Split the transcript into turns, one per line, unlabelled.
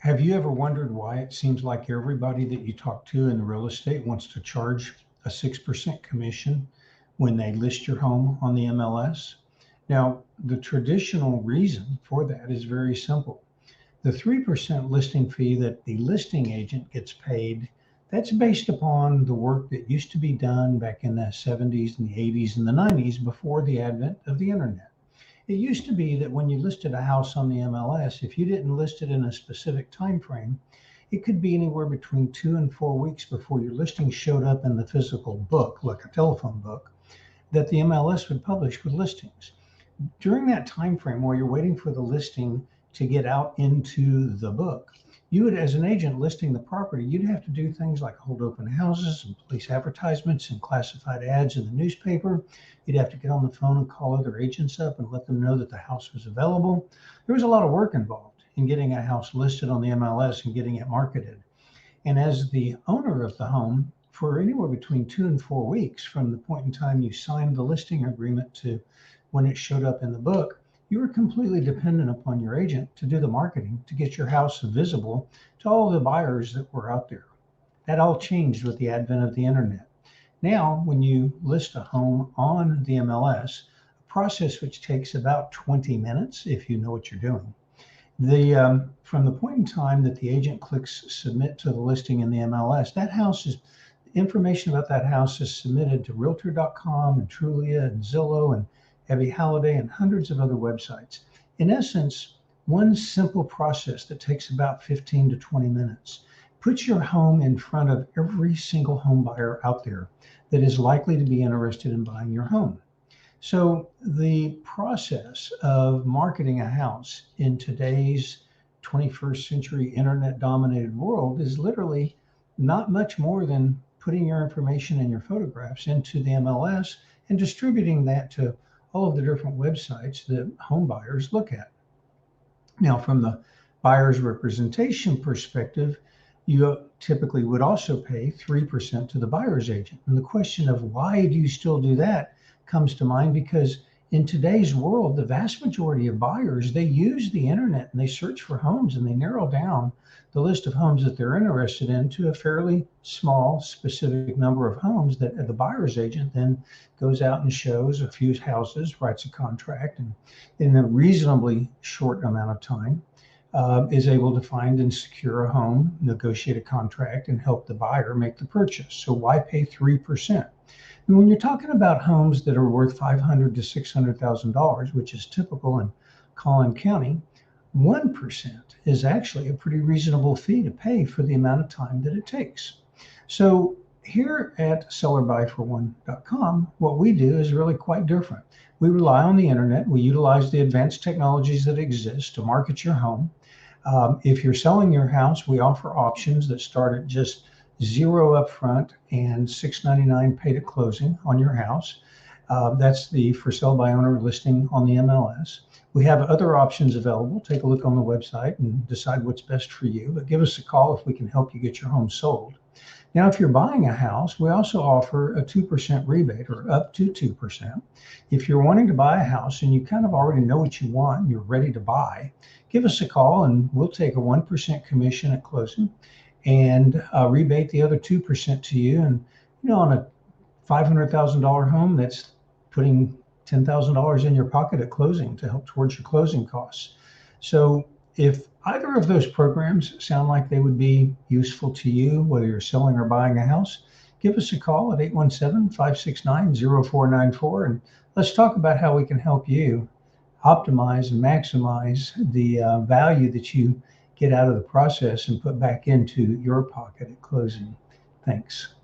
Have you ever wondered why it seems like everybody that you talk to in the real estate wants to charge a 6% commission when they list your home on the MLS? Now, the traditional reason for that is very simple. The 3% listing fee that the listing agent gets paid, that's based upon the work that used to be done back in the 70s and the 80s and the 90s before the advent of the internet. It used to be that when you listed a house on the MLS, if you didn't list it in a specific time frame, it could be anywhere between 2 and 4 weeks before your listing showed up in the physical book, like a telephone book, that the MLS would publish with listings. During that time frame while you're waiting for the listing to get out into the book, you would, as an agent listing the property, you'd have to do things like hold open houses and place advertisements and classified ads in the newspaper. You'd have to get on the phone and call other agents up and let them know that the house was available. There was a lot of work involved in getting a house listed on the MLS and getting it marketed. And as the owner of the home, for anywhere between 2 and 4 weeks from the point in time you signed the listing agreement to when it showed up in the book, you were completely dependent upon your agent to do the marketing to get your house visible to all the buyers that were out there. That all changed with the advent of the internet. Now, when you list a home on the MLS, a process which takes about 20 minutes if you know what you're doing, from the point in time that the agent clicks submit to the listing in the MLS, that house is information about that house is submitted to Realtor.com and Trulia and Zillow and Heavy Holiday and hundreds of other websites. In essence, one simple process that takes about 15 to 20 minutes puts your home in front of every single home buyer out there that is likely to be interested in buying your home. So the process of marketing a house in today's 21st century internet dominated world is literally not much more than putting your information and your photographs into the MLS and distributing that to all of the different websites that home buyers look at. Now, from the buyer's representation perspective, you typically would also pay 3% to the buyer's agent. And the question of why do you still do that comes to mind because in today's world, the vast majority of buyers, they use the internet and they search for homes and they narrow down the list of homes that they're interested in to a fairly small, specific number of homes that the buyer's agent then goes out and shows a few houses, writes a contract, and in a reasonably short amount of time, is able to find and secure a home, negotiate a contract, and help the buyer make the purchase. So why pay 3%? And when you're talking about homes that are worth $500,000 to $600,000, which is typical in Collin County, 1% is actually a pretty reasonable fee to pay for the amount of time that it takes. So here at sellerbuyforone.com, what we do is really quite different. We rely on the internet. We utilize the advanced technologies that exist to market your home. If you're selling your house, we offer options that start at just $0 upfront and $6.99 paid at closing on your house. That's the for sale by owner listing on the MLS. We have other options available. Take a look on the website and decide what's best for you. But give us a call if we can help you get your home sold. Now, if you're buying a house, we also offer a 2% rebate or up to 2%. If you're wanting to buy a house and you kind of already know what you want, you're ready to buy, give us a call and we'll take a 1% commission at closing and rebate the other 2% to you. And on a $500,000 home, that's putting $10,000 in your pocket at closing to help towards your closing costs. So if either of those programs sound like they would be useful to you, whether you're selling or buying a house, give us a call at 817-569-0494 and let's talk about how we can help you optimize and maximize the value that you get out of the process and put back into your pocket at closing. Thanks.